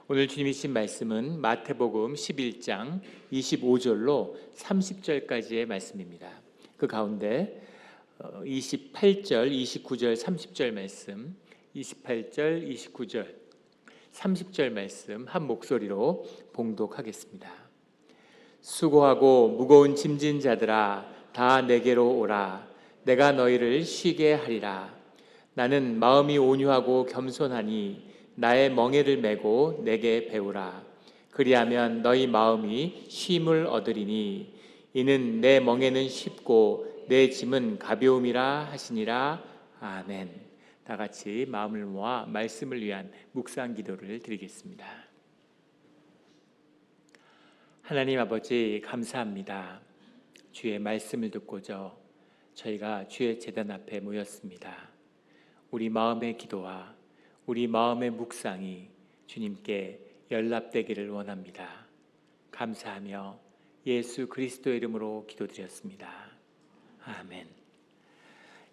오늘 주님이 주신 말씀은 마태복음 11장 25절로 30절까지의 말씀입니다. 그 가운데 28절, 29절, 30절 말씀, 28절, 29절, 30절 말씀 한 목소리로 봉독하겠습니다. 수고하고 무거운 짐진 자들아 다 내게로 오라. 내가 너희를 쉬게 하리라. 나는 마음이 온유하고 겸손하니 나의 멍에를 메고 내게 배우라. 그리하면 너희 마음이 쉼을 얻으리니 이는 내 멍에는 쉽고 내 짐은 가벼움이라 하시니라. 아멘. 다 같이 마음을 모아 말씀을 위한 묵상 기도를 드리겠습니다. 하나님 아버지 감사합니다. 주의 말씀을 듣고자 저희가 주의 제단 앞에 모였습니다. 우리 마음의 기도와 우리 마음의 묵상이 주님께 연락되기를 원합니다. 감사하며 예수 그리스도의 이름으로 기도드렸습니다. 아멘.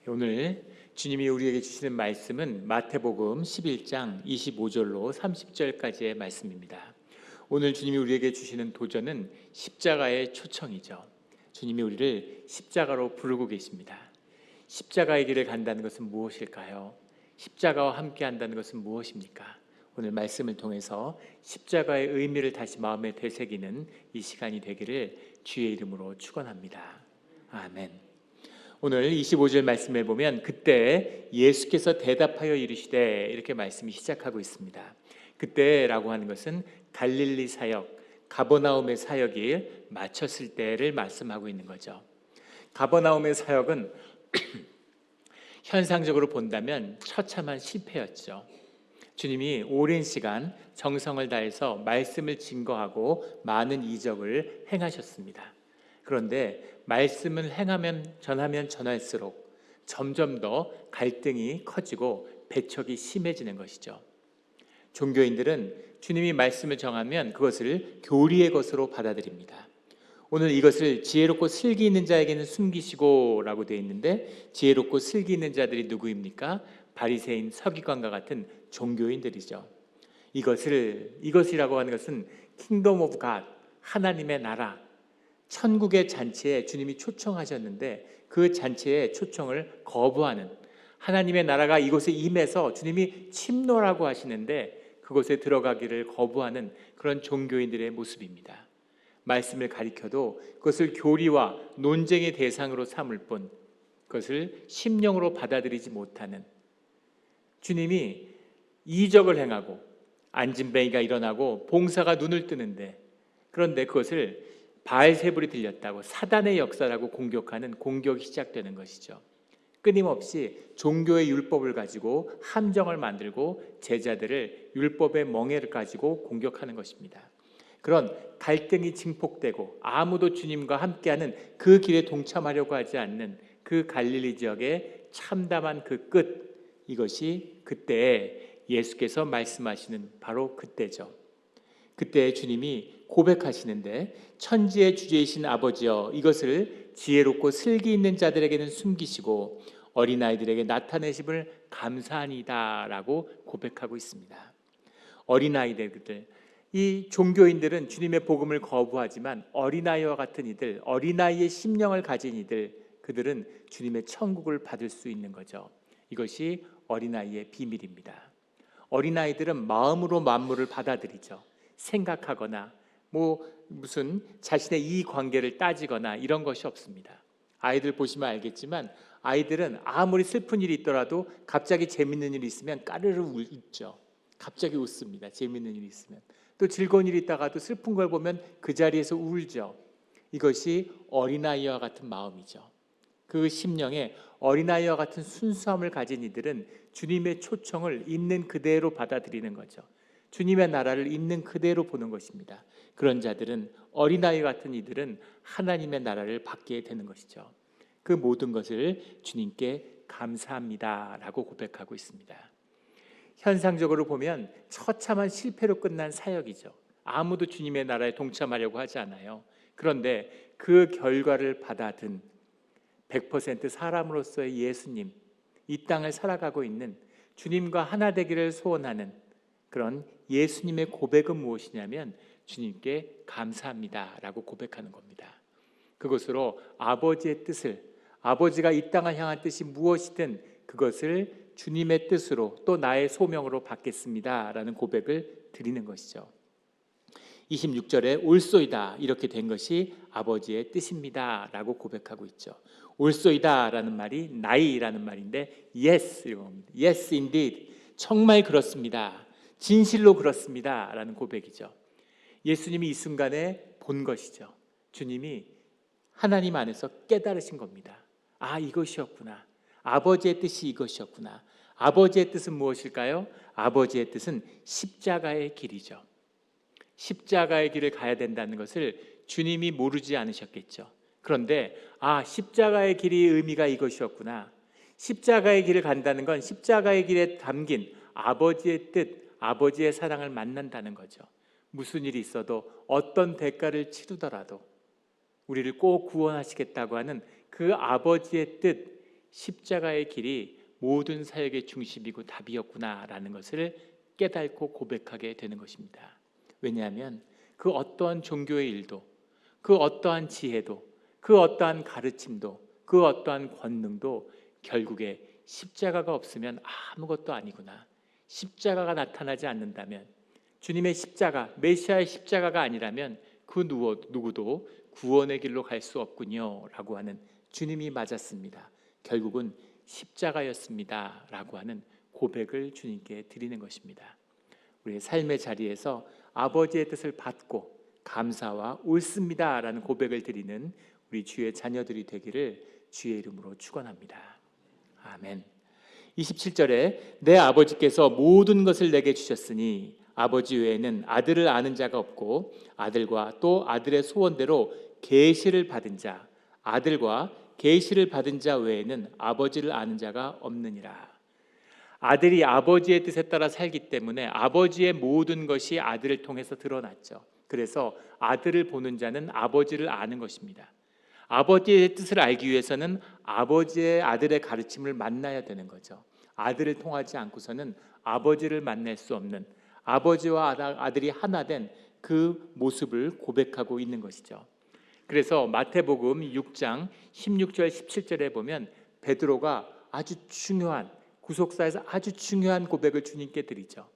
오늘 주님이 우리에게 주시는 말씀은 마태복음 11장 25절로 30절까지의 말씀입니다. 오늘 주님이 우리에게 주시는 도전은 십자가의 초청이죠. 주님이 우리를 십자가로 부르고 계십니다. 십자가의 길을 간다는 것은 무엇일까요? 십자가와 함께 한다는 것은 무엇입니까? 오늘 말씀을 통해서 십자가의 의미를 다시 마음에 되새기는 이 시간이 되기를 주의 이름으로 축원합니다. 아멘. 오늘 25절 말씀을 보면 그때 예수께서 대답하여 이르시되 이렇게 말씀이 시작하고 있습니다. 그때라고 하는 것은 갈릴리 사역, 가버나움의 사역이 마쳤을 때를 말씀하고 있는 거죠. 가버나움의 사역은 현상적으로 본다면 처참한 실패였죠. 주님이 오랜 시간 정성을 다해서 말씀을 증거하고 많은 이적을 행하셨습니다. 그런데 말씀을 전하면 전할수록 점점 더 갈등이 커지고 배척이 심해지는 것이죠. 종교인들은 주님이 말씀을 정하면 그것을 교리의 것으로 받아들입니다. 오늘 이것을 지혜롭고 슬기 있는 자에게는 숨기시고 라고 되어 있는데 지혜롭고 슬기 있는 자들이 누구입니까? 바리새인, 서기관과 같은 종교인들이죠. 이것이라고 하는 것은 킹덤 오브 갓, 하나님의 나라, 천국의 잔치에 주님이 초청하셨는데 그 잔치의 초청을 거부하는, 하나님의 나라가 이곳에 임해서 주님이 침노라고 하시는데 그곳에 들어가기를 거부하는 그런 종교인들의 모습입니다. 말씀을 가리켜도 그것을 교리와 논쟁의 대상으로 삼을 뿐 그것을 심령으로 받아들이지 못하는, 주님이 이적을 행하고 안진뱅이가 일어나고 봉사가 눈을 뜨는데 그런데 그것을 바알세불이 들렸다고 사단의 역사라고 공격하는 공격이 시작되는 것이죠. 끊임없이 종교의 율법을 가지고 함정을 만들고 제자들을 율법의 멍에를 가지고 공격하는 것입니다. 그런 갈등이 증폭되고 아무도 주님과 함께하는 그 길에 동참하려고 하지 않는 그 갈릴리 지역의 참담한 그 끝, 이것이 그때에 예수께서 말씀하시는 바로 그때죠. 그때 주님이 고백하시는데 천지의 주제이신 아버지여 이것을 지혜롭고 슬기 있는 자들에게는 숨기시고 어린아이들에게 나타내심을 감사하니다 라고 고백하고 있습니다. 어린아이들, 이 종교인들은 주님의 복음을 거부하지만 어린아이와 같은 이들, 어린아이의 심령을 가진 이들, 그들은 주님의 천국을 받을 수 있는 거죠. 이것이 어린아이의 비밀입니다. 어린아이들은 마음으로 만물을 받아들이죠. 생각하거나 무슨 자신의 이해관계를 따지거나 이런 것이 없습니다. 아이들 보시면 알겠지만 아이들은 아무리 슬픈 일이 있더라도 갑자기 재밌는 일이 있으면 까르르 웃죠. 갑자기 웃습니다. 재밌는 일이 있으면. 또 즐거운 일이 있다가도 슬픈 걸 보면 그 자리에서 울죠. 이것이 어린아이와 같은 마음이죠. 그 심령에 어린아이와 같은 순수함을 가진 이들은 주님의 초청을 있는 그대로 받아들이는 거죠. 주님의 나라를 있는 그대로 보는 것입니다. 그런 자들은, 어린아이 같은 이들은 하나님의 나라를 받게 되는 것이죠. 그 모든 것을 주님께 감사합니다 라고 고백하고 있습니다. 현상적으로 보면 처참한 실패로 끝난 사역이죠. 아무도 주님의 나라에 동참하려고 하지 않아요. 그런데 그 결과를 받아든 100% 사람으로서의 예수님, 이 땅을 살아가고 있는 주님과 하나 되기를 소원하는 그런 예수님의 고백은 무엇이냐면 주님께 감사합니다라고 고백하는 겁니다. 그것으로 아버지의 뜻을, 아버지가 이 땅을 향한 뜻이 무엇이든 그것을 주님의 뜻으로 또 나의 소명으로 받겠습니다라는 고백을 드리는 것이죠. 26절에 올소이다 이렇게 된 것이 아버지의 뜻입니다라고 고백하고 있죠. 올소이다라는 말이 나이라는 말인데 yes, yes indeed, 정말 그렇습니다, 진실로 그렇습니다라는 고백이죠. 예수님이 이 순간에 본 것이죠. 주님이 하나님 안에서 깨달으신 겁니다. 아, 이것이었구나. 아버지의 뜻이 이것이었구나. 아버지의 뜻은 무엇일까요? 아버지의 뜻은 십자가의 길이죠. 십자가의 길을 가야 된다는 것을 주님이 모르지 않으셨겠죠. 그런데 십자가의 길이 의미가 이것이었구나. 십자가의 길을 간다는 건 십자가의 길에 담긴 아버지의 뜻, 아버지의 사랑을 만난다는 거죠. 무슨 일이 있어도 어떤 대가를 치르더라도 우리를 꼭 구원하시겠다고 하는 그 아버지의 뜻, 십자가의 길이 모든 사역의 중심이고 답이었구나라는 것을 깨닫고 고백하게 되는 것입니다. 왜냐하면 그 어떠한 종교의 일도, 그 어떠한 지혜도, 그 어떠한 가르침도, 그 어떠한 권능도 결국에 십자가가 없으면 아무것도 아니구나. 십자가가 나타나지 않는다면, 주님의 십자가, 메시아의 십자가가 아니라면 그 누구도 구원의 길로 갈 수 없군요 라고 하는, 주님이 맞았습니다, 결국은 십자가였습니다 라고 하는 고백을 주님께 드리는 것입니다. 우리의 삶의 자리에서 아버지의 뜻을 받고 감사와 옳습니다 라는 고백을 드리는 우리 주의 자녀들이 되기를 주의 이름으로 축원합니다. 아멘. 27절에 내 아버지께서 모든 것을 내게 주셨으니 아버지 외에는 아들을 아는 자가 없고 아들과 또 아들의 소원대로 계시를 받은 자, 아들과 계시를 받은 자 외에는 아버지를 아는 자가 없느니라. 아들이 아버지의 뜻에 따라 살기 때문에 아버지의 모든 것이 아들을 통해서 드러났죠. 그래서 아들을 보는 자는 아버지를 아는 것입니다. 아버지의 뜻을 알기 위해서는 아버지의 아들의 가르침을 만나야 되는 거죠. 아들을 통하지 않고서는 아버지를 만날 수 없는, 아버지와 아들이 하나 된 그 모습을 고백하고 있는 것이죠. 그래서 마태복음 6장 16절 17절에 보면 베드로가 아주 중요한, 구속사에서 아주 중요한 고백을 주님께 드리죠.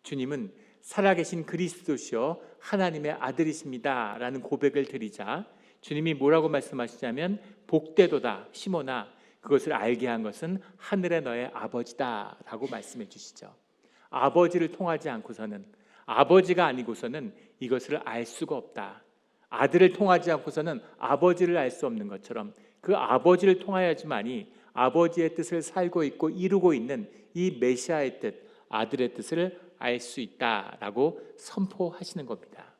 주님은 살아계신 그리스도시요 하나님의 아들이십니다 라는 고백을 드리자 주님이 뭐라고 말씀하시냐면 복되도다 시몬아, 그것을 알게 한 것은 하늘의 너의 아버지다 라고 말씀해 주시죠. 아버지를 통하지 않고서는, 아버지가 아니고서는 이것을 알 수가 없다. 아들을 통하지 않고서는 아버지를 알 수 없는 것처럼 그 아버지를 통하여야지만이 아버지의 뜻을 살고 있고 이루고 있는 이 메시아의 뜻, 아들의 뜻을 알 수 있다라고 선포하시는 겁니다.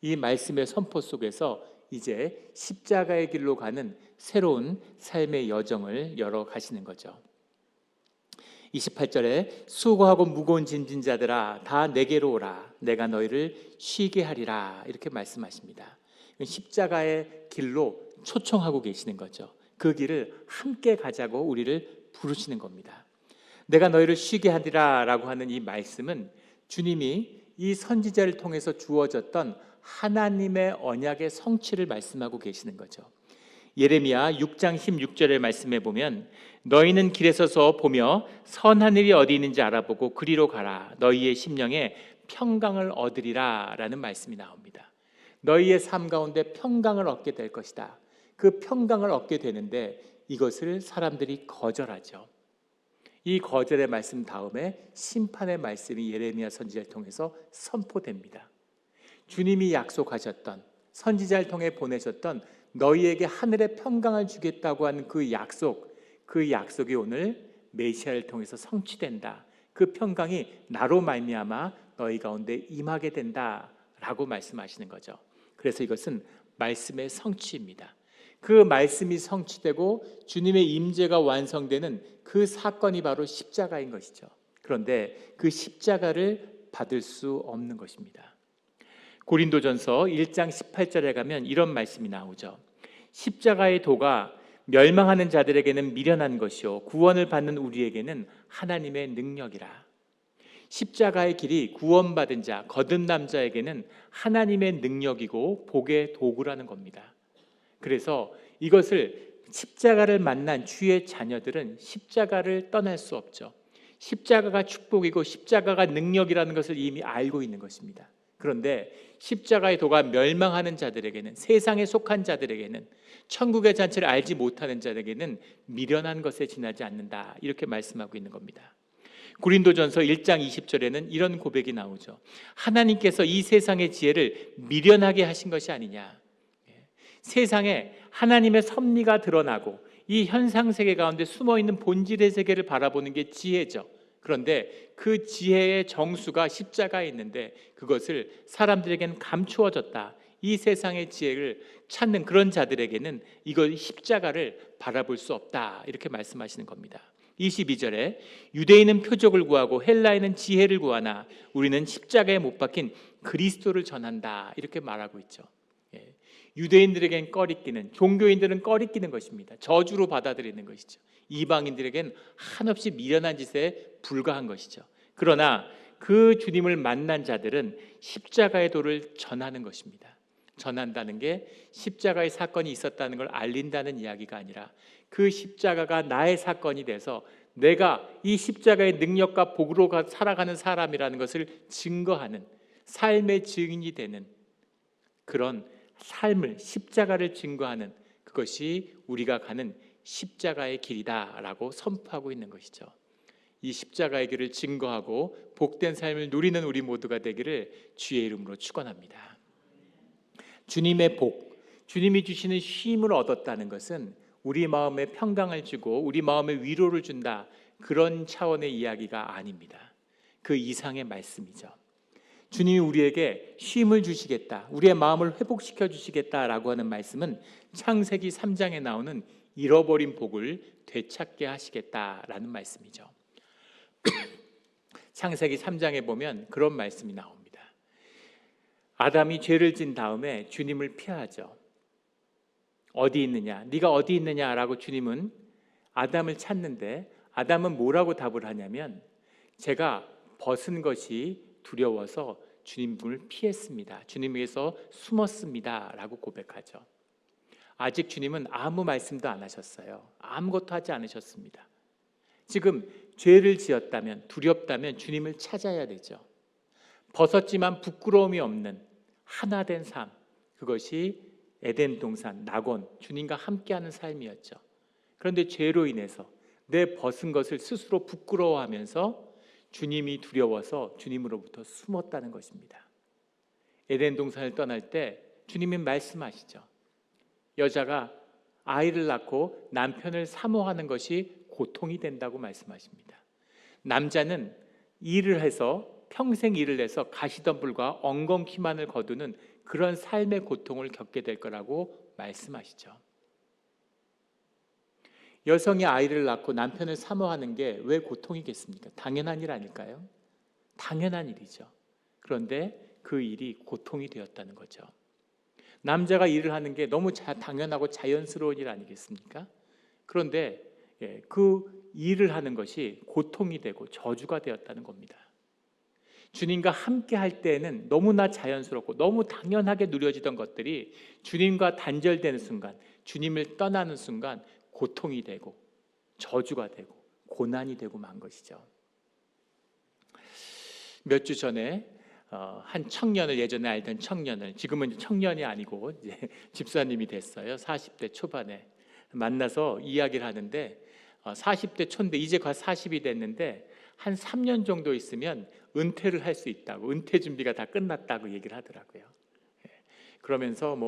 이 말씀의 선포 속에서 이제 십자가의 길로 가는 새로운 삶의 여정을 열어 가시는 거죠. 28절에 수고하고 무거운 짐진 자들아 다 내게로 오라, 내가 너희를 쉬게 하리라, 이렇게 말씀하십니다. 십자가의 길로 초청하고 계시는 거죠. 그 길을 함께 가자고 우리를 부르시는 겁니다. 내가 너희를 쉬게 하리라 라고 하는 이 말씀은 주님이 이 선지자를 통해서 주어졌던 하나님의 언약의 성취를 말씀하고 계시는 거죠. 예레미야 6장 16절의 말씀에 보면 너희는 길에 서서 보며 선한 일이 어디 있는지 알아보고 그리로 가라, 너희의 심령에 평강을 얻으리라 라는 말씀이 나옵니다. 너희의 삶 가운데 평강을 얻게 될 것이다. 그 평강을 얻게 되는데 이것을 사람들이 거절하죠. 이 거절의 말씀 다음에 심판의 말씀이 예레미야 선지자를 통해서 선포됩니다. 주님이 약속하셨던, 선지자를 통해 보내셨던 너희에게 하늘의 평강을 주겠다고 하는 그 약속이 오늘 메시아를 통해서 성취된다. 그 평강이 나로 말미암아 너희 가운데 임하게 된다라고 말씀하시는 거죠. 그래서 이것은 말씀의 성취입니다. 그 말씀이 성취되고 주님의 임재가 완성되는 그 사건이 바로 십자가인 것이죠. 그런데 그 십자가를 받을 수 없는 것입니다. 고린도전서 1장 18절에 가면 이런 말씀이 나오죠. 십자가의 도가 멸망하는 자들에게는 미련한 것이요 구원을 받는 우리에게는 하나님의 능력이라. 십자가의 길이 구원받은 자, 거듭난 자에게는 하나님의 능력이고 복의 도구라는 겁니다. 그래서 이것을 십자가를 만난 주의 자녀들은 십자가를 떠날 수 없죠. 십자가가 축복이고 십자가가 능력이라는 것을 이미 알고 있는 것입니다. 그런데 십자가의 도가 멸망하는 자들에게는, 세상에 속한 자들에게는, 천국의 잔치를 알지 못하는 자들에게는 미련한 것에 지나지 않는다, 이렇게 말씀하고 있는 겁니다. 고린도전서 1장 20절에는 이런 고백이 나오죠. 하나님께서 이 세상의 지혜를 미련하게 하신 것이 아니냐. 세상에 하나님의 섭리가 드러나고 이 현상 세계 가운데 숨어있는 본질의 세계를 바라보는 게 지혜죠. 그런데 그 지혜의 정수가 십자가에 있는데 그것을 사람들에게는 감추어졌다. 이 세상의 지혜를 찾는 그런 자들에게는 이걸 십자가를 바라볼 수 없다, 이렇게 말씀하시는 겁니다. 22절에 유대인은 표적을 구하고 헬라인은 지혜를 구하나 우리는 십자가에 못 박힌 그리스도를 전한다, 이렇게 말하고 있죠. 유대인들에겐 꺼리끼는, 종교인들은 꺼리끼는 것입니다. 저주로 받아들이는 것이죠. 이방인들에겐 한없이 미련한 짓에 불과한 것이죠. 그러나 그 주님을 만난 자들은 십자가의 도를 전하는 것입니다. 전한다는 게 십자가의 사건이 있었다는 걸 알린다는 이야기가 아니라 그 십자가가 나의 사건이 돼서 내가 이 십자가의 능력과 복으로 살아가는 사람이라는 것을 증거하는, 삶의 증인이 되는 그런 삶을, 십자가를 증거하는, 그것이 우리가 가는 십자가의 길이다라고 선포하고 있는 것이죠. 이 십자가의 길을 증거하고 복된 삶을 누리는 우리 모두가 되기를 주의 이름으로 축원합니다. 주님의 복, 주님이 주시는 쉼을 얻었다는 것은 우리 마음에 평강을 주고 우리 마음에 위로를 준다, 그런 차원의 이야기가 아닙니다. 그 이상의 말씀이죠. 주님이 우리에게 쉼을 주시겠다, 우리의 마음을 회복시켜 주시겠다라고 하는 말씀은 창세기 3장에 나오는 잃어버린 복을 되찾게 하시겠다라는 말씀이죠. 창세기 3장에 보면 그런 말씀이 나옵니다. 아담이 죄를 진 다음에 주님을 피하죠. 어디 있느냐, 네가 어디 있느냐라고 주님은 아담을 찾는데 아담은 뭐라고 답을 하냐면 제가 벗은 것이 두려워서 주님을 피했습니다. 주님에게서 숨었습니다 라고 고백하죠. 아직 주님은 아무 말씀도 안 하셨어요. 아무것도 하지 않으셨습니다. 지금 죄를 지었다면, 두렵다면 주님을 찾아야 되죠. 벗었지만 부끄러움이 없는 하나된 삶, 그것이 에덴 동산, 낙원, 주님과 함께하는 삶이었죠. 그런데 죄로 인해서 내 벗은 것을 스스로 부끄러워하면서 주님이 두려워서 주님으로부터 숨었다는 것입니다. 에덴 동산을 떠날 때 주님이 말씀하시죠. 여자가 아이를 낳고 남편을 사모하는 것이 고통이 된다고 말씀하십니다. 남자는 일을 해서, 평생 일을 해서 가시덤불과 엉겅퀴만을 거두는 그런 삶의 고통을 겪게 될 거라고 말씀하시죠. 여성이 아이를 낳고 남편을 사모하는 게 왜 고통이겠습니까? 당연한 일 아닐까요? 당연한 일이죠. 그런데 그 일이 고통이 되었다는 거죠. 남자가 일을 하는 게 너무 당연하고 자연스러운 일 아니겠습니까? 그런데 그 일을 하는 것이 고통이 되고 저주가 되었다는 겁니다. 주님과 함께 할 때에는 너무나 자연스럽고 너무 당연하게 누려지던 것들이 주님과 단절되는 순간, 주님을 떠나는 순간 고통이 되고 저주가 되고 고난이 되고 만 것이죠. 몇 주 전에 한 청년을, 예전에 알던 청년을, 지금은 청년이 아니고 이제 집사님이 됐어요. 40대 초반에 만나서 이야기를 하는데 40대 초인데 이제 곧 40이 됐는데 한 3년 정도 있으면 은퇴를 할 수 있다고, 은퇴 준비가 다 끝났다고 얘기를 하더라고요. 그러면서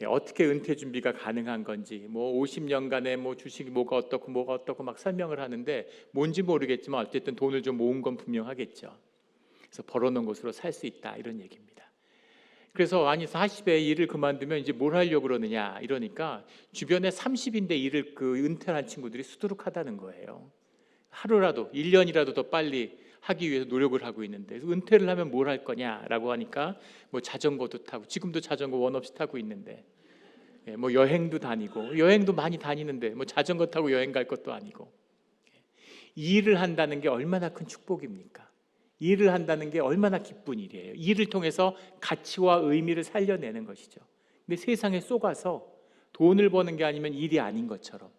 어떻게 은퇴 준비가 가능한 건지, 50년간의 주식이 뭐가 어떻고 막 설명을 하는데 뭔지 모르겠지만 어쨌든 돈을 좀 모은 건 분명하겠죠. 그래서 벌어놓은 것으로 살 수 있다, 이런 얘기입니다. 그래서 아니 40에 일을 그만두면 이제 뭘 하려고 그러느냐 이러니까 주변에 30인데 일을 은퇴한 친구들이 수두룩하다는 거예요. 하루라도 1년이라도 더 빨리 하기 위해서 노력을 하고 있는데 은퇴를 하면 뭘 할 거냐라고 하니까 자전거도 타고, 지금도 자전거 원 없이 타고 있는데 여행도 다니고, 여행도 많이 다니는데 자전거 타고 여행 갈 것도 아니고, 일을 한다는 게 얼마나 큰 축복입니까? 일을 한다는 게 얼마나 기쁜 일이에요. 일을 통해서 가치와 의미를 살려내는 것이죠. 근데 세상에 쏘가서 돈을 버는 게 아니면 일이 아닌 것처럼,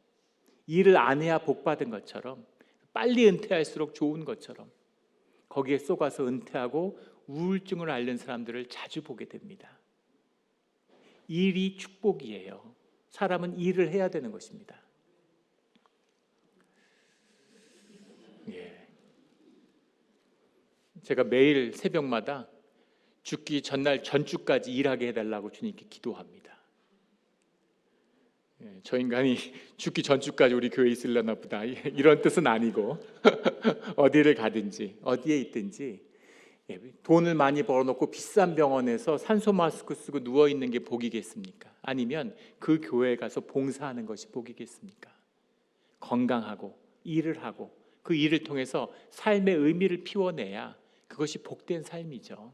일을 안 해야 복 받은 것처럼, 빨리 은퇴할수록 좋은 것처럼 거기에 쏘가서 은퇴하고 우울증을 앓는 사람들을 자주 보게 됩니다. 일이 축복이에요. 사람은 일을 해야 되는 것입니다. 예. 제가 매일 새벽마다 죽기 전날 전주까지 일하게 해달라고 주님께 기도합니다. 예, 저 인간이 죽기 전주까지 우리 교회에 있으려나 보다 이런 뜻은 아니고 어디를 가든지 어디에 있든지 돈을 많이 벌어놓고 비싼 병원에서 산소 마스크 쓰고 누워있는 게 복이겠습니까? 아니면 그 교회에 가서 봉사하는 것이 복이겠습니까? 건강하고 일을 하고 그 일을 통해서 삶의 의미를 피워내야 그것이 복된 삶이죠.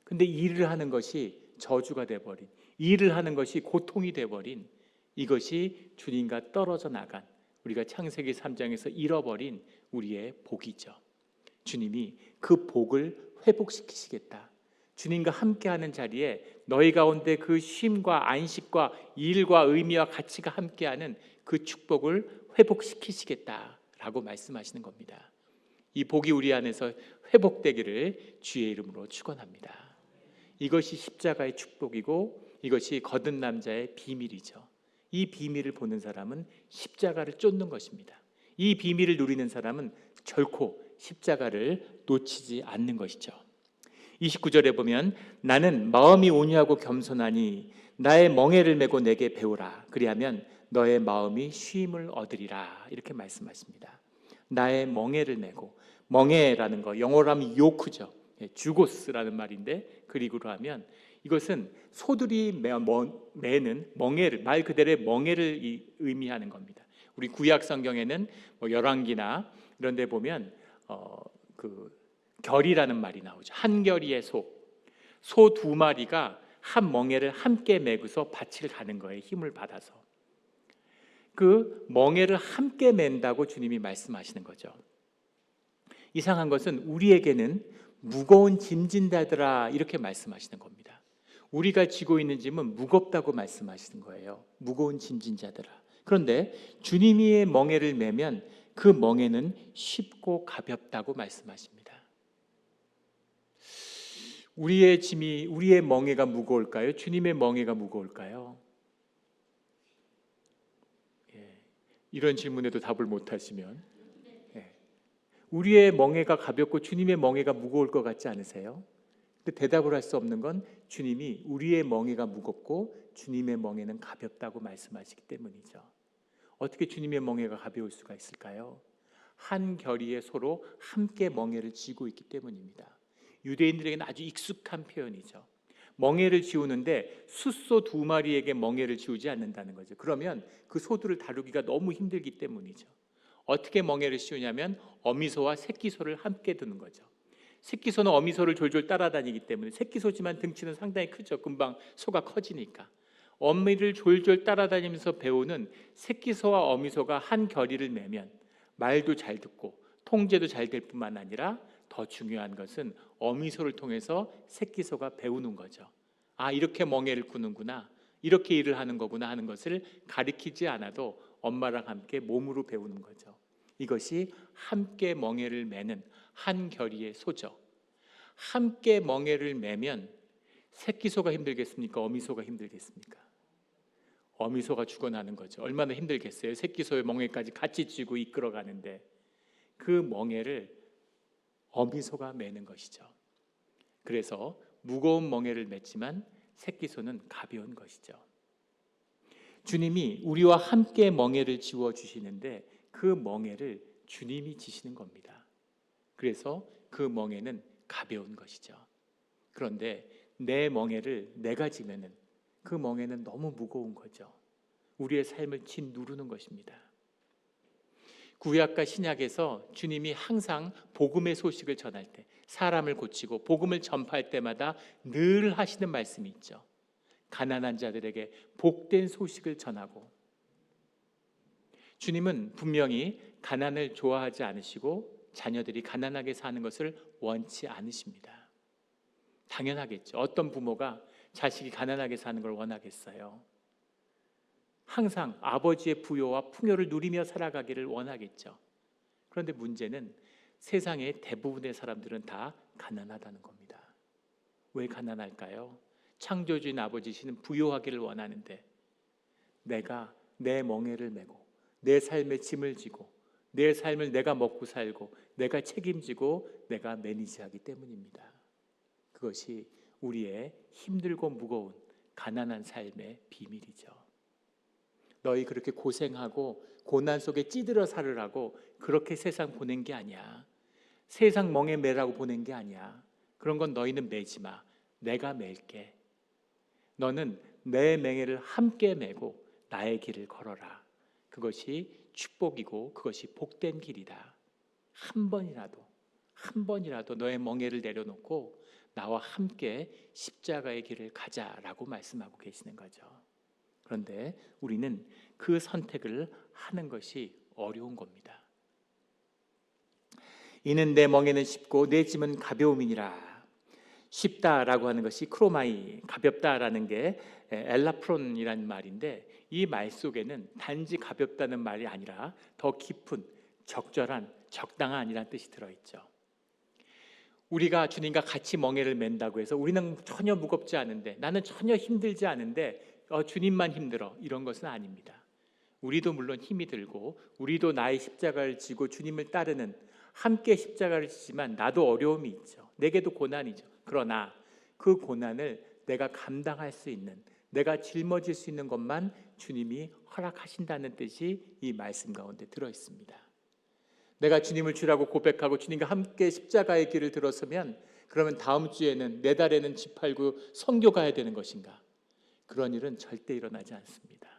근데 일을 하는 것이 저주가 돼버린, 일을 하는 것이 고통이 돼버린, 이것이 주님과 떨어져 나간, 우리가 창세기 3장에서 잃어버린 우리의 복이죠. 주님이 그 복을 회복시키시겠다. 주님과 함께하는 자리에 너희 가운데 그 쉼과 안식과 일과 의미와 가치가 함께하는 그 축복을 회복시키시겠다라고 말씀하시는 겁니다. 이 복이 우리 안에서 회복되기를 주의 이름으로 축원합니다. 이것이 십자가의 축복이고 이것이 거듭 남자의 비밀이죠. 이 비밀을 보는 사람은 십자가를 쫓는 것입니다. 이 비밀을 누리는 사람은 결코 십자가를 놓치지 않는 것이죠. 29절에 보면 나는 마음이 온유하고 겸손하니 나의 멍에를 메고 내게 배우라. 그리하면 너의 마음이 쉼을 얻으리라. 이렇게 말씀하십니다. 나의 멍에를 메고, 멍에라는 거 영어로 하면 요크죠. 주고스라는 말인데 그리고로 하면 이것은 소들이 매는 멍에를, 말 그대로의 멍에를 의미하는 겁니다. 우리 구약 성경에는 열왕기나 이런 데 보면 그 결이라는 말이 나오죠. 한 결이의 소 두 마리가 한 멍에를 함께 메고서 밭을 가는 거예요. 힘을 받아서. 그 멍에를 함께 맨다고 주님이 말씀하시는 거죠. 이상한 것은 우리에게는 무거운 짐진다더라 이렇게 말씀하시는 겁니다. 우리가 지고 있는 짐은 무겁다고 말씀하시는 거예요. 무거운 짐진 자들아. 그런데 주님이 멍에를 메면 그 멍에는 쉽고 가볍다고 말씀하십니다. 우리의 짐이, 우리의 멍에가 무거울까요? 주님의 멍에가 무거울까요? 이런 질문에도 답을 못하시면 우리의 멍에가 가볍고 주님의 멍에가 무거울 것 같지 않으세요? 근데 대답을 할 수 없는 건 주님이 우리의 멍에가 무겁고 주님의 멍에는 가볍다고 말씀하시기 때문이죠. 어떻게 주님의 멍에가 가벼울 수가 있을까요? 한 결의의 소로 함께 멍에를 쥐고 있기 때문입니다. 유대인들에게는 아주 익숙한 표현이죠. 멍에를 지우는데 숫소 두 마리에게 멍에를 지우지 않는다는 거죠. 그러면 그 소들을 다루기가 너무 힘들기 때문이죠. 어떻게 멍에를 씌우냐면 어미소와 새끼소를 함께 두는 거죠. 새끼소는 어미소를 졸졸 따라다니기 때문에, 새끼소지만 덩치는 상당히 크죠. 금방 소가 커지니까. 어미를 졸졸 따라다니면서 배우는 새끼소와 어미소가 한 결의를 매면 말도 잘 듣고 통제도 잘 될 뿐만 아니라 더 중요한 것은 어미소를 통해서 새끼소가 배우는 거죠. 아, 이렇게 멍에를 꾸는구나, 이렇게 일을 하는 거구나 하는 것을 가리키지 않아도 엄마랑 함께 몸으로 배우는 거죠. 이것이 함께 멍에를 매는 한 결의의 소죠. 함께 멍에를 매면 새끼소가 힘들겠습니까? 어미소가 힘들겠습니까? 어미소가 죽어나는 거죠. 얼마나 힘들겠어요. 새끼소의 멍에까지 같이 쥐고 이끌어 가는데 그 멍에를 어미소가 매는 것이죠. 그래서 무거운 멍에를 맸지만 새끼소는 가벼운 것이죠. 주님이 우리와 함께 멍에를 지워 주시는데 그 멍에를 주님이 지시는 겁니다. 그래서 그 멍에는 가벼운 것이죠. 그런데 내 멍에를 내가 지면은 그 멍에는 너무 무거운 거죠. 우리의 삶을 짓누르는 것입니다. 구약과 신약에서 주님이 항상 복음의 소식을 전할 때, 사람을 고치고 복음을 전파할 때마다 늘 하시는 말씀이 있죠. 가난한 자들에게 복된 소식을 전하고, 주님은 분명히 가난을 좋아하지 않으시고 자녀들이 가난하게 사는 것을 원치 않으십니다. 당연하겠죠. 어떤 부모가 자식이 가난하게 사는 걸 원하겠어요? 항상 아버지의 부요와 풍요를 누리며 살아가기를 원하겠죠. 그런데 문제는 세상의 대부분의 사람들은 다 가난하다는 겁니다. 왜 가난할까요? 창조주인 아버지시는 부요하기를 원하는데 내가 내 멍에를 메고 내 삶의 짐을 지고 내 삶을 내가 먹고 살고 내가 책임지고 내가 매니지하기 때문입니다. 그것이 우리의 힘들고 무거운 가난한 삶의 비밀이죠. 너희 그렇게 고생하고 고난 속에 찌들어 살으라고 그렇게 세상 보낸 게 아니야. 세상 멍에 매라고 보낸 게 아니야. 그런 건 너희는 매지 마. 내가 맬게. 너는 내 맹해를 함께 메고 나의 길을 걸어라. 그것이 축복이고 그것이 복된 길이다. 한 번이라도 너의 멍에를 내려놓고 나와 함께 십자가의 길을 가자라고 말씀하고 계시는 거죠. 그런데 우리는 그 선택을 하는 것이 어려운 겁니다. 이는 내 멍에는 쉽고 내 짐은 가벼움이니라. 쉽다라고 하는 것이 크로마이, 가볍다라는 게 엘라프론이라는 말인데 이 말 속에는 단지 가볍다는 말이 아니라 더 깊은 적절한 적당한 이라는 뜻이 들어있죠. 우리가 주님과 같이 멍에를 맨다고 해서 우리는 전혀 무겁지 않은데 나는 전혀 힘들지 않은데 주님만 힘들어 이런 것은 아닙니다. 우리도 물론 힘이 들고 우리도 나의 십자가를 지고 주님을 따르는 함께 십자가를 지지만 나도 어려움이 있죠. 내게도 고난이죠. 그러나 그 고난을 내가 감당할 수 있는 내가 짊어질 수 있는 것만 주님이 허락하신다는 뜻이 이 말씀 가운데 들어있습니다. 내가 주님을 주라고 고백하고 주님과 함께 십자가의 길을 들었으면 그러면 다음 주에는 내달에는 집 팔고 선교 가야 되는 것인가? 그런 일은 절대 일어나지 않습니다.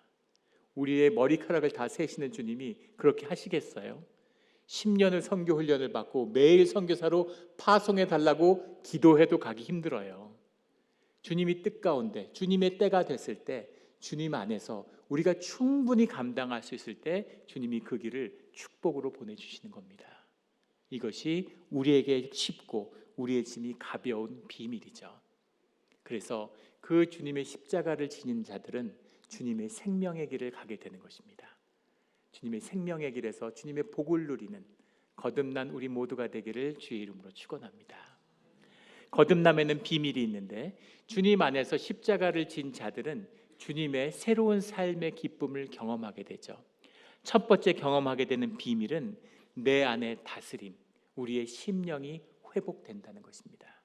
우리의 머리카락을 다 세시는 주님이 그렇게 하시겠어요? 10년을 선교 훈련을 받고 매일 선교사로 파송해 달라고 기도해도 가기 힘들어요. 주님이 뜻 가운데 주님의 때가 됐을 때 주님 안에서 우리가 충분히 감당할 수 있을 때 주님이 그 길을 축복으로 보내주시는 겁니다. 이것이 우리에게 쉽고 우리의 짐이 가벼운 비밀이죠. 그래서 그 주님의 십자가를 지닌 자들은 주님의 생명의 길을 가게 되는 것입니다. 주님의 생명의 길에서 주님의 복을 누리는 거듭난 우리 모두가 되기를 주의 이름으로 축원합니다. 거듭남에는 비밀이 있는데 주님 안에서 십자가를 진 자들은 주님의 새로운 삶의 기쁨을 경험하게 되죠. 첫 번째 경험하게 되는 비밀은 내 안의 다스림, 우리의 심령이 회복된다는 것입니다.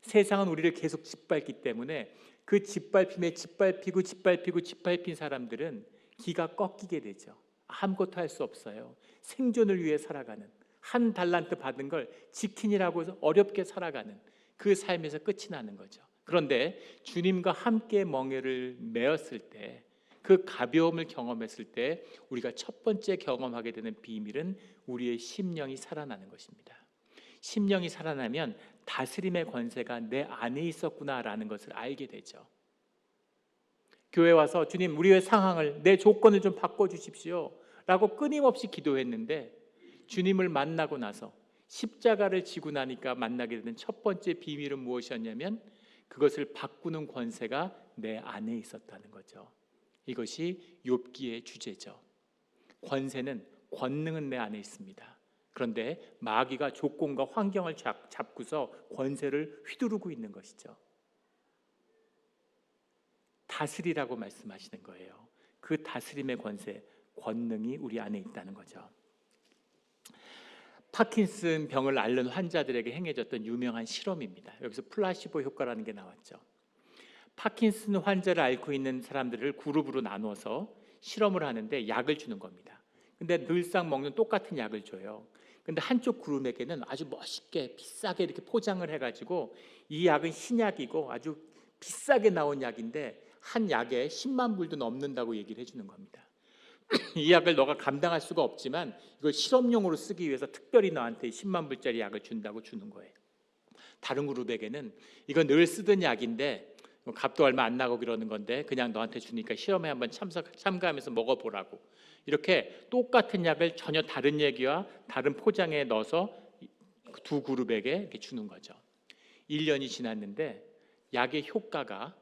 세상은 우리를 계속 짓밟기 때문에 그 짓밟힘에 짓밟힌 사람들은 기가 꺾이게 되죠. 아무것도 할 수 없어요. 생존을 위해 살아가는 한 달란트 받은 걸 지키느라고 해서 어렵게 살아가는 그 삶에서 끝이 나는 거죠. 그런데 주님과 함께 멍에를 메었을 때 그 가벼움을 경험했을 때 우리가 첫 번째 경험하게 되는 비밀은 우리의 심령이 살아나는 것입니다. 심령이 살아나면 다스림의 권세가 내 안에 있었구나라는 것을 알게 되죠. 교회 와서 주님 우리의 상황을 내 조건을 좀 바꿔주십시오 라고 끊임없이 기도했는데 주님을 만나고 나서 십자가를 지고 나니까 만나게 되는 첫 번째 비밀은 무엇이었냐면 그것을 바꾸는 권세가 내 안에 있었다는 거죠. 이것이 욥기의 주제죠. 권세는 권능은 내 안에 있습니다. 그런데 마귀가 조건과 환경을 잡고서 권세를 휘두르고 있는 것이죠. 다스리라고 말씀하시는 거예요. 그 다스림의 권세, 권능이 우리 안에 있다는 거죠. 파킨슨 병을 앓는 환자들에게 행해졌던 유명한 실험입니다. 여기서 플라시보 효과라는 게 나왔죠. 파킨슨 환자를 앓고 있는 사람들을 그룹으로 나눠서 실험을 하는데 약을 주는 겁니다. 근데 늘상 먹는 똑같은 약을 줘요. 근데 한쪽 그룹에게는 아주 멋있게 비싸게 이렇게 포장을 해가지고 이 약은 신약이고 아주 비싸게 나온 약인데 한 약에 10만 불도 넘는다고 얘기를 해주는 겁니다. 이 약을 너가 감당할 수가 없지만 이걸 실험용으로 쓰기 위해서 특별히 너한테 10만 불짜리 약을 준다고 주는 거예요. 다른 그룹에게는 이건 늘 쓰던 약인데 값도 얼마 안 나고 그러는 건데 그냥 너한테 주니까 실험에 한번 참가하면서 먹어보라고 이렇게 똑같은 약을 전혀 다른 얘기와 다른 포장에 넣어서 두 그룹에게 이렇게 주는 거죠. 1년이 지났는데 약의 효과가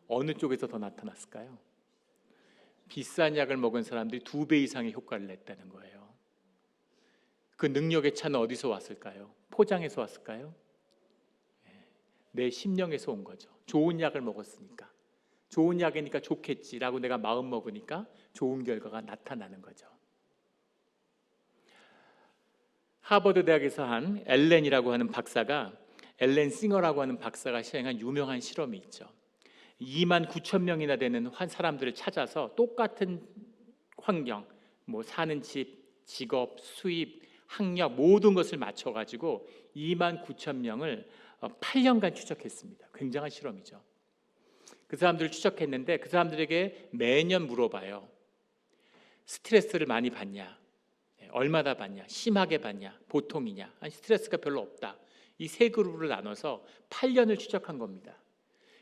어느 쪽에서 더 나타났을까요? 비싼 약을 먹은 사람들이 2배 이상의 효과를 냈다는 거예요. 그 능력의 차는 어디서 왔을까요? 포장에서 왔을까요? 내 심령에서 온 거죠. 좋은 약을 먹었으니까, 좋은 약이니까 좋겠지라고 내가 마음 먹으니까 좋은 결과가 나타나는 거죠. 하버드 대학에서 한 엘렌이라고 하는 박사가, 엘렌 싱어라고 하는 박사가 시행한 유명한 실험이 있죠. 2만 9천 명이나 되는 사람들을 찾아서 똑같은 환경, 뭐 사는 집, 직업, 수입, 학력 모든 것을 맞춰가지고 2만 9천 명을 8년간 추적했습니다. 굉장한 실험이죠. 그 사람들을 추적했는데 그 사람들에게 매년 물어봐요. 스트레스를 많이 받냐? 얼마나 받냐? 심하게 받냐? 보통이냐? 아니, 스트레스가 별로 없다. 이 세 그룹으로 나눠서 8년을 추적한 겁니다.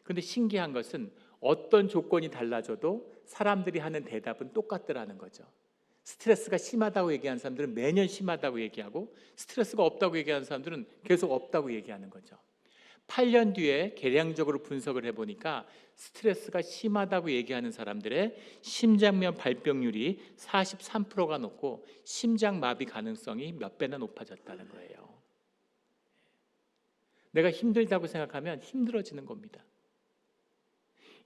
그런데 신기한 것은 어떤 조건이 달라져도 사람들이 하는 대답은 똑같더라는 거죠. 스트레스가 심하다고 얘기하는 사람들은 매년 심하다고 얘기하고, 스트레스가 없다고 얘기하는 사람들은 계속 없다고 얘기하는 거죠. 8년 뒤에 계량적으로 분석을 해보니까 스트레스가 심하다고 얘기하는 사람들의 심장면 발병률이 43%가 높고 심장마비 가능성이 몇 배나 높아졌다는 거예요. 내가 힘들다고 생각하면 힘들어지는 겁니다.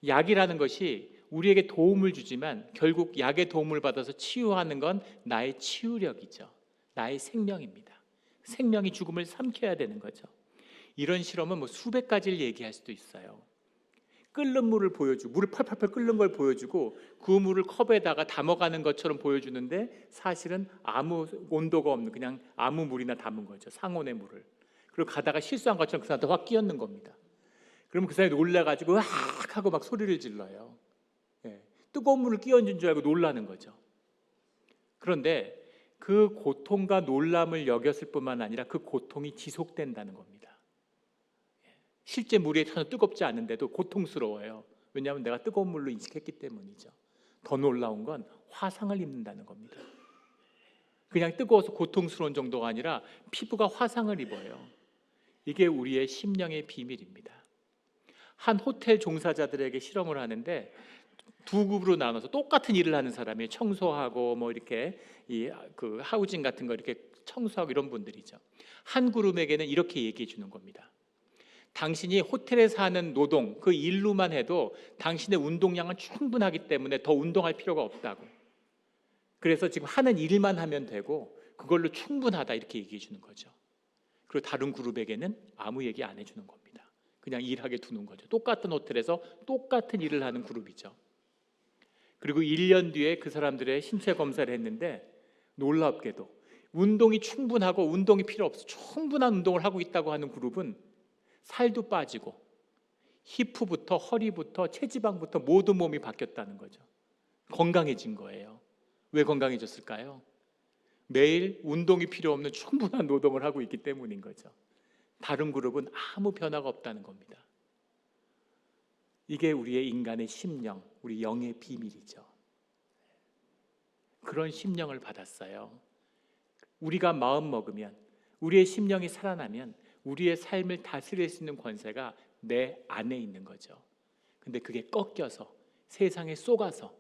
약이라는 것이 우리에게 도움을 주지만 결국 약의 도움을 받아서 치유하는 건 나의 치유력이죠. 나의 생명입니다. 생명이 죽음을 삼켜야 되는 거죠. 이런 실험은 뭐 수백 가지를 얘기할 수도 있어요. 끓는 물을 보여주고, 물을 펄펄펄 끓는 걸 보여주고 그 물을 컵에다가 담아가는 것처럼 보여주는데 사실은 아무 온도가 없는 그냥 아무 물이나 담은 거죠. 상온의 물을. 그리고 가다가 실수한 것처럼 그 사람한테 확 끼얹는 겁니다. 그러면 그 사람이 놀라가지고 으악 하고 막 소리를 질러요. 뜨거운 물을 끼얹은 줄 알고 놀라는 거죠. 그런데 그 고통과 놀람을 여겼을 뿐만 아니라 그 고통이 지속된다는 겁니다. 실제 물이 전혀 뜨겁지 않은데도 고통스러워요. 왜냐하면 내가 뜨거운 물로 인식했기 때문이죠. 더 놀라운 건 화상을 입는다는 겁니다. 그냥 뜨거워서 고통스러운 정도가 아니라 피부가 화상을 입어요. 이게 우리의 심령의 비밀입니다. 한 호텔 종사자들에게 실험을 하는데 두 그룹으로 나눠서 똑같은 일을 하는 사람이 청소하고 뭐 이렇게 그 하우징 같은 거 이렇게 청소하고 이런 분들이죠. 한 그룹에게는 이렇게 얘기해 주는 겁니다. 당신이 호텔에서 하는 노동 그 일로만 해도 당신의 운동량은 충분하기 때문에 더 운동할 필요가 없다고. 그래서 지금 하는 일만 하면 되고 그걸로 충분하다 이렇게 얘기해 주는 거죠. 그리고 다른 그룹에게는 아무 얘기 안 해주는 겁니다. 그냥 일하게 두는 거죠. 똑같은 호텔에서 똑같은 일을 하는 그룹이죠. 그리고 1년 뒤에 그 사람들의 신체 검사를 했는데 놀랍게도 운동이 충분하고 운동이 필요 없어 충분한 운동을 하고 있다고 하는 그룹은 살도 빠지고 히프부터 허리부터 체지방부터 모든 몸이 바뀌었다는 거죠. 건강해진 거예요. 왜 건강해졌을까요? 매일 운동이 필요 없는 충분한 노동을 하고 있기 때문인 거죠. 다른 그룹은 아무 변화가 없다는 겁니다. 이게 우리의 인간의 심령, 우리 영의 비밀이죠. 그런 심령을 받았어요. 우리가 마음 먹으면, 우리의 심령이 살아나면 우리의 삶을 다스릴 수 있는 권세가 내 안에 있는 거죠. 근데 그게 꺾여서 세상에 쏘가서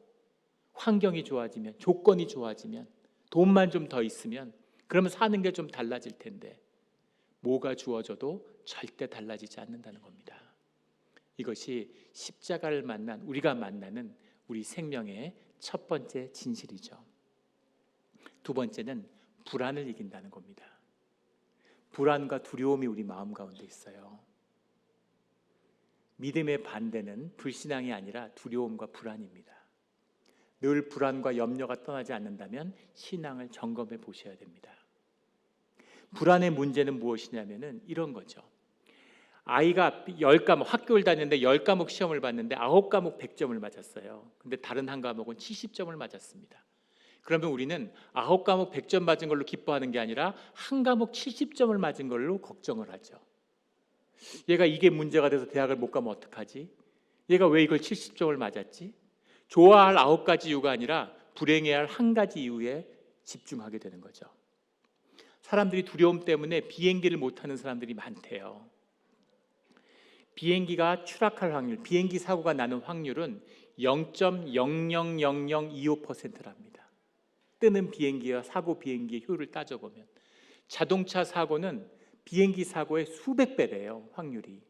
환경이 좋아지면, 조건이 좋아지면, 돈만 좀 더 있으면 그러면 사는 게 좀 달라질 텐데 뭐가 주어져도 절대 달라지지 않는다는 겁니다. 이것이 십자가를 만난 우리가 만나는 우리 생명의 첫 번째 진실이죠. 두 번째는 불안을 이긴다는 겁니다. 불안과 두려움이 우리 마음 가운데 있어요. 믿음의 반대는 불신앙이 아니라 두려움과 불안입니다. 늘 불안과 염려가 떠나지 않는다면 신앙을 점검해 보셔야 됩니다. 불안의 문제는 무엇이냐면은 이런 거죠. 아이가 10과목 학교를 다녔는데 10과목 시험을 봤는데 9과목 100점을 맞았어요. 근데 다른 한 과목은 70점을 맞았습니다. 그러면 우리는 9과목 100점 맞은 걸로 기뻐하는 게 아니라 한 과목 70점을 맞은 걸로 걱정을 하죠. 얘가 이게 문제가 돼서 대학을 못 가면 어떡하지? 얘가 왜 이걸 70점을 맞았지? 좋아할 9가지 이유가 아니라 불행해야 할 한 가지 이유에 집중하게 되는 거죠. 사람들이 두려움 때문에 비행기를 못 타는 사람들이 많대요. 비행기가 추락할 확률, 비행기 사고가 나는 확률은 0.00025%랍니다. 뜨는 비행기와 사고 비행기의 효율을 따져보면 자동차 사고는 비행기 사고의 수백 배래요, 확률이.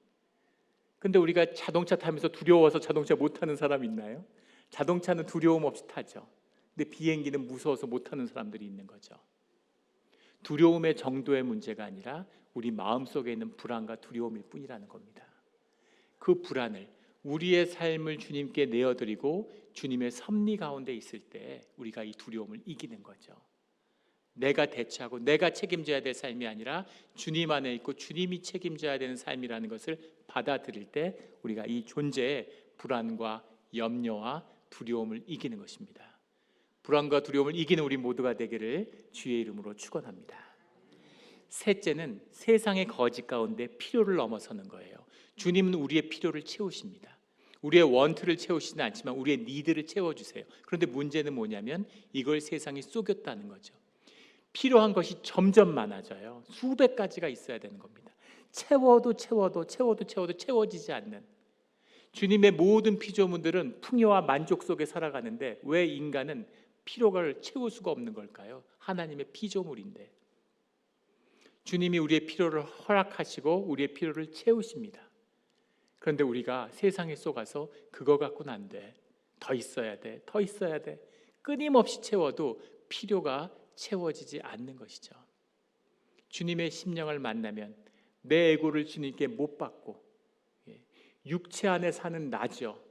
근데 우리가 자동차 타면서 두려워서 자동차 못 타는 사람 있나요? 자동차는 두려움 없이 타죠. 근데 비행기는 무서워서 못 타는 사람들이 있는 거죠. 두려움의 정도의 문제가 아니라 우리 마음속에 있는 불안과 두려움일 뿐이라는 겁니다. 그 불안을, 우리의 삶을 주님께 내어드리고 주님의 섭리 가운데 있을 때 우리가 이 두려움을 이기는 거죠. 내가 대처하고 내가 책임져야 될 삶이 아니라 주님 안에 있고 주님이 책임져야 되는 삶이라는 것을 받아들일 때 우리가 이 존재의 불안과 염려와 두려움을 이기는 것입니다. 불안과 두려움을 이기는 우리 모두가 되기를 주의 이름으로 축원합니다. 셋째는 세상의 거짓 가운데 필요를 넘어서는 거예요. 주님은 우리의 필요를 채우십니다. 우리의 원투를 채우시지는 않지만 우리의 니드를 채워주세요. 그런데 문제는 뭐냐면 이걸 세상이 속였다는 거죠. 필요한 것이 점점 많아져요. 수백 가지가 있어야 되는 겁니다. 채워도 채워지지 않는, 주님의 모든 피조물들은 풍요와 만족 속에 살아가는데 왜 인간은 필요를 채울 수가 없는 걸까요? 하나님의 피조물인데. 주님이 우리의 필요를 허락하시고 우리의 필요를 채우십니다. 그런데 우리가 세상에 속아서 그거 갖고는 안 돼, 더 있어야 돼, 더 있어야 돼, 끊임없이 채워도 필요가 채워지지 않는 것이죠. 주님의 심령을 만나면 내 에고를 주님께 못 받고 육체 안에 사는 나죠.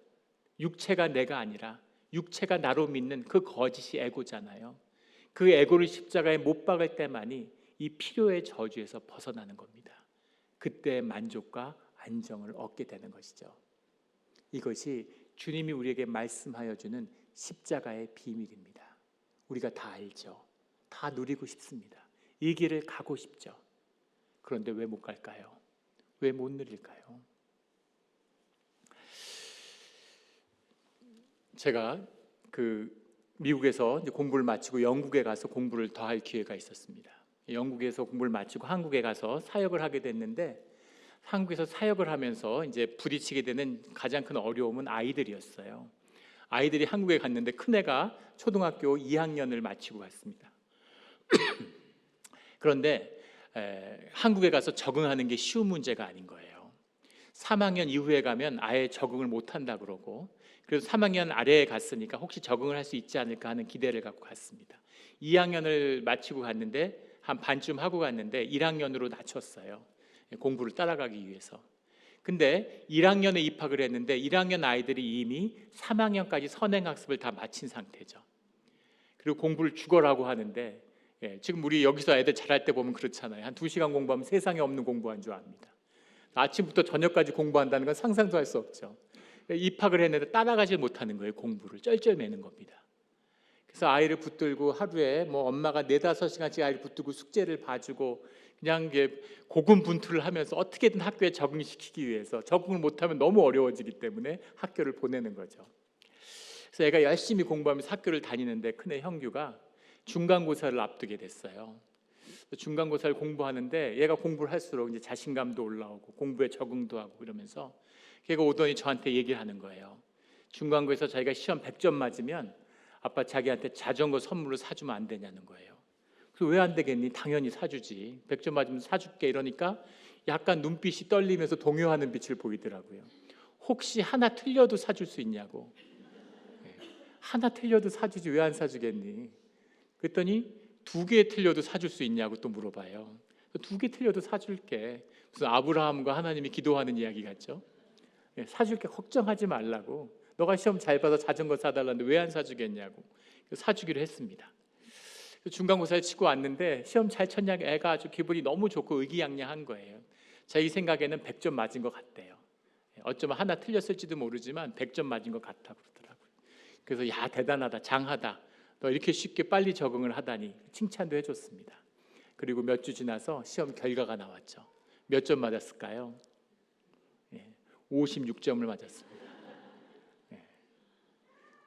육체가 내가 아니라 육체가 나로 믿는 그 거짓이 에고잖아요. 그 에고를 십자가에 못 박을 때만이 이 필요의 저주에서 벗어나는 겁니다. 그때 만족과 안정을 얻게 되는 것이죠. 이것이 주님이 우리에게 말씀하여 주는 십자가의 비밀입니다. 우리가 다 알죠. 다 누리고 싶습니다. 이 길을 가고 싶죠. 그런데 왜 못 갈까요? 왜 못 누릴까요? 제가 미국에서 이제 공부를 마치고 영국에 가서 공부를 더 할 기회가 있었습니다. 영국에서 공부를 마치고 한국에 가서 사역을 하게 됐는데, 한국에서 사역을 하면서 이제 부딪히게 되는 가장 큰 어려움은 아이들이었어요. 아이들이 한국에 갔는데 큰애가 초등학교 2학년을 마치고 갔습니다. 그런데 한국에 가서 적응하는 게 쉬운 문제가 아닌 거예요. 3학년 이후에 가면 아예 적응을 못한다 그러고, 그래서 3학년 아래에 갔으니까 혹시 적응을 할 수 있지 않을까 하는 기대를 갖고 갔습니다. 2학년을 마치고 갔는데 한 반쯤 하고 갔는데 1학년으로 낮췄어요. 공부를 따라가기 위해서. 근데 1학년에 입학을 했는데 1학년 아이들이 이미 3학년까지 선행학습을 다 마친 상태죠. 그리고 공부를 죽어라고 하는데, 지금 우리 여기서 애들 잘할 때 보면 그렇잖아요. 한 2시간 공부하면 세상에 없는 공부한 줄 압니다. 아침부터 저녁까지 공부한다는 건 상상도 할 수 없죠. 입학을 했는데 따라가지 못하는 거예요. 공부를 쩔쩔매는 겁니다. 그래서 아이를 붙들고 하루에 엄마가 4-5시간씩 아이를 붙들고 숙제를 봐주고 그냥 고군분투를 하면서 어떻게든 학교에 적응시키기 위해서, 적응을 못하면 너무 어려워지기 때문에 학교를 보내는 거죠. 그래서 애가 열심히 공부하면서 학교를 다니는데 큰애 형규가 중간고사를 앞두게 됐어요. 중간고사를 공부하는데 얘가 공부를 할수록 이제 자신감도 올라오고 공부에 적응도 하고 이러면서 걔가 오더니 저한테 얘기를 하는 거예요. 중간고사에서 자기가 시험 100점 맞으면 아빠 자기한테 자전거 선물로 사주면 안 되냐는 거예요. 그래서 왜 안 되겠니? 당연히 사주지. 100점 맞으면 사줄게. 이러니까 약간 눈빛이 떨리면서 동요하는 빛을 보이더라고요. 혹시 하나 틀려도 사줄 수 있냐고. 하나 틀려도 사주지 왜 안 사주겠니? 그랬더니 2개 틀려도 사줄 수 있냐고 또 물어봐요. 2개 틀려도 사줄게. 무슨 아브라함과 하나님이 기도하는 이야기 같죠? 사줄게, 걱정하지 말라고. 너가 시험 잘 봐서 자전거 사달라는데 왜 안 사주겠냐고. 사주기로 했습니다. 중간고사에 치고 왔는데 시험 잘 쳤냐고 애가 아주 기분이 너무 좋고 의기양양한 거예요. 자기 생각에는 100점 맞은 것 같대요. 어쩌면 하나 틀렸을지도 모르지만 100점 맞은 것 같다고 그러더라고요. 그래서 야, 대단하다, 장하다, 너 이렇게 쉽게 빨리 적응을 하다니 칭찬도 해줬습니다. 그리고 몇 주 지나서 시험 결과가 나왔죠. 몇 점 맞았을까요? 56점을 맞았습니다.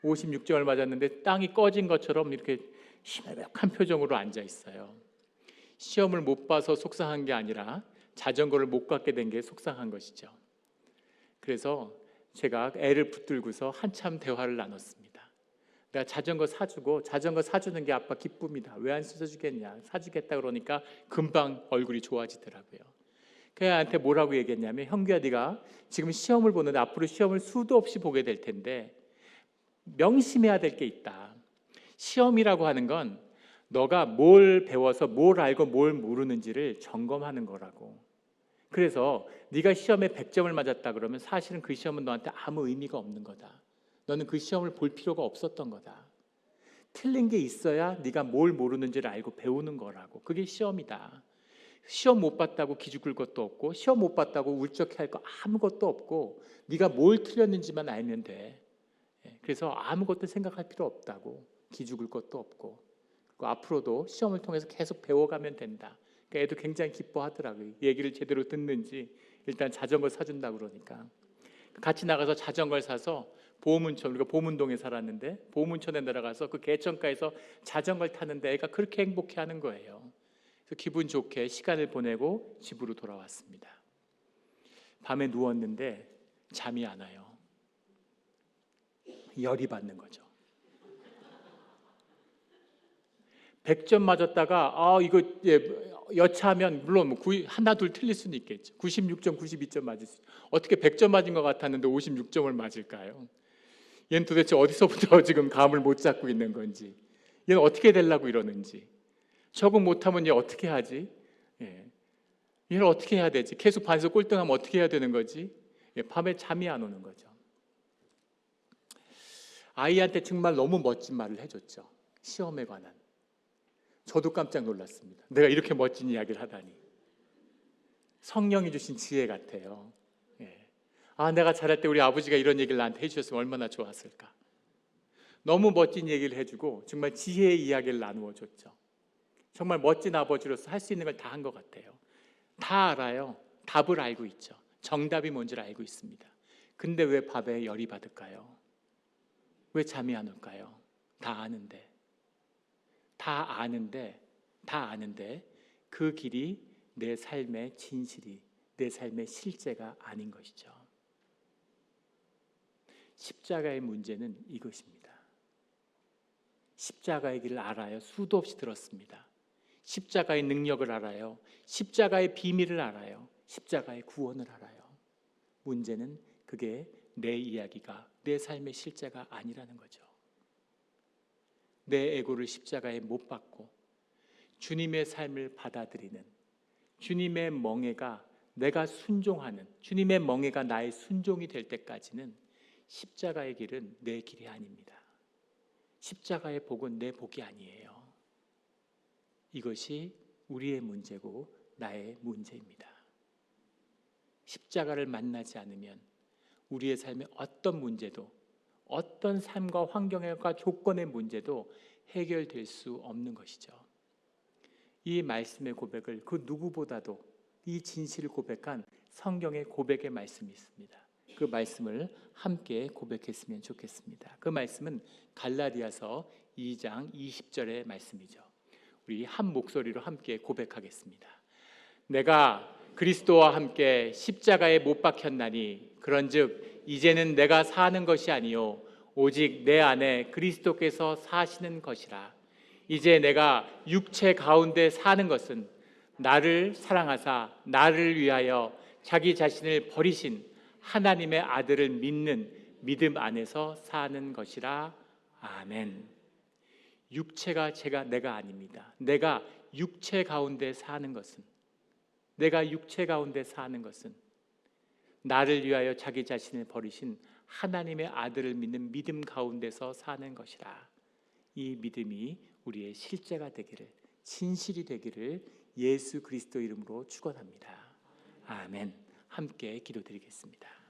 56점을 맞았는데 땅이 꺼진 것처럼 이렇게 심각한 표정으로 앉아 있어요. 시험을 못 봐서 속상한 게 아니라 자전거를 못 갖게 된 게 속상한 것이죠. 그래서 제가 애를 붙들고서 한참 대화를 나눴습니다. 내가 자전거 사주고, 자전거 사주는 게 아빠 기쁨이다. 왜 안 사주겠냐? 사주겠다 그러니까 금방 얼굴이 좋아지더라고요. 그 애한테 뭐라고 얘기했냐면, 형규야, 네가 지금 시험을 보는데 앞으로 시험을 수도 없이 보게 될 텐데 명심해야 될 게 있다. 시험이라고 하는 건 너가 뭘 배워서 뭘 알고 뭘 모르는지를 점검하는 거라고. 그래서 네가 시험에 100점을 맞았다 그러면 사실은 그 시험은 너한테 아무 의미가 없는 거다. 너는 그 시험을 볼 필요가 없었던 거다. 틀린 게 있어야 네가 뭘 모르는지를 알고 배우는 거라고. 그게 시험이다. 시험 못 봤다고 기죽을 것도 없고, 시험 못 봤다고 울적해할 거 아무것도 없고, 네가 뭘 틀렸는지만 알면 돼. 그래서 아무것도 생각할 필요 없다고. 기죽을 것도 없고, 그리고 앞으로도 시험을 통해서 계속 배워가면 된다. 그러니까 애도 굉장히 기뻐하더라고요. 얘기를 제대로 듣는지. 일단 자전거 사준다 그러니까 같이 나가서 자전거를 사서 보문천, 우리가 보문동에 살았는데 보문천에 내려가서 그 개천가에서 자전거를 타는데 애가 그렇게 행복해하는 거예요. 그래서 기분 좋게 시간을 보내고 집으로 돌아왔습니다. 밤에 누웠는데 잠이 안 와요. 열이 받는 거죠. 100점 맞았다가 이거 여차하면 물론 뭐 하나 둘 틀릴 수는 있겠죠. 96점, 92점 맞을 수 있죠. 어떻게 100점 맞은 것 같았는데 56점을 맞을까요? 얘는 도대체 어디서부터 지금 감을 못 잡고 있는 건지, 얘는 어떻게 되려고 이러는지, 적응 못하면 얘 어떻게 하지? 얘는 어떻게 해야 되지? 계속 반에서 꼴등하면 어떻게 해야 되는 거지? 밤에 잠이 안 오는 거죠. 아이한테 정말 너무 멋진 말을 해줬죠. 시험에 관한. 저도 깜짝 놀랐습니다. 내가 이렇게 멋진 이야기를 하다니. 성령이 주신 지혜 같아요. 내가 자랄 때 우리 아버지가 이런 얘기를 나한테 해주셨으면 얼마나 좋았을까. 너무 멋진 얘기를 해주고 정말 지혜의 이야기를 나누어 줬죠. 정말 멋진 아버지로서 할 수 있는 걸 다 한 것 같아요. 다 알아요. 답을 알고 있죠. 정답이 뭔지를 알고 있습니다. 근데 왜 밤에 열이 받을까요? 왜 잠이 안 올까요? 다 아는데 그 길이 내 삶의 진실이, 내 삶의 실제가 아닌 것이죠. 십자가의 문제는 이것입니다. 십자가의 길을 알아요. 수도 없이 들었습니다. 십자가의 능력을 알아요. 십자가의 비밀을 알아요. 십자가의 구원을 알아요. 문제는 그게 내 이야기가, 내 삶의 실제가 아니라는 거죠. 내 에고를 십자가에 못 박고 주님의 삶을 받아들이는, 주님의 멍에가 내가 순종하는, 주님의 멍에가 나의 순종이 될 때까지는 십자가의 길은 내 길이 아닙니다. 십자가의 복은 내 복이 아니에요. 이것이 우리의 문제고 나의 문제입니다. 십자가를 만나지 않으면 우리의 삶의 어떤 문제도, 어떤 삶과 환경과 조건의 문제도 해결될 수 없는 것이죠. 이 말씀의 고백을 그 누구보다도 이 진실을 고백한 성경의 고백의 말씀이 있습니다. 그 말씀을 함께 고백했으면 좋겠습니다. 그 말씀은 갈라디아서 2장 20절의 말씀이죠. 우리 한 목소리로 함께 고백하겠습니다. 내가 그리스도와 함께 십자가에 못 박혔나니 그런즉 이제는 내가 사는 것이 아니요 오직 내 안에 그리스도께서 사시는 것이라. 이제 내가 육체 가운데 사는 것은 나를 사랑하사 나를 위하여 자기 자신을 버리신 하나님의 아들을 믿는 믿음 안에서 사는 것이라. 아멘. 육체가 내가 아닙니다. 내가 육체 가운데 사는 것은, 내가 육체 가운데 사는 것은 나를 위하여 자기 자신을 버리신 하나님의 아들을 믿는 믿음 가운데서 사는 것이라. 이 믿음이 우리의 실제가 되기를, 진실이 되기를 예수 그리스도 이름으로 축원합니다. 아멘. 함께 기도드리겠습니다.